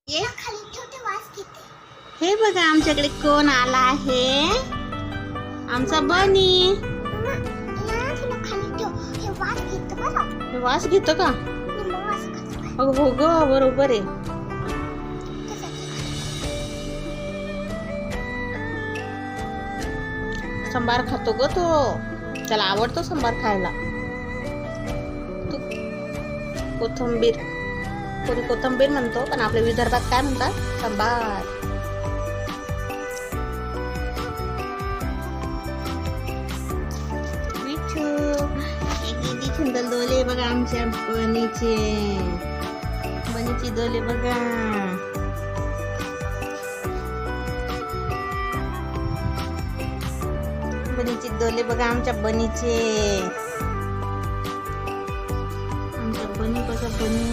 ये हे बघा आमच्याकडे कोण आला आहे. आमचा बनी. हे वास घेतो का? हो ग बरोबर आहे. संभार खातो ग तो. त्याला आवडतो संभार खायला. तू कोथिंबीर, कोणी कोथिंबीर म्हणतो पण आपल्या विदर्भात काय म्हणतात? संभार. दोले बघा आमच्या बनीची दोले बघा. बनीची दोले बघा आमच्या बनीचे. आमच्या बनी बघा बनी.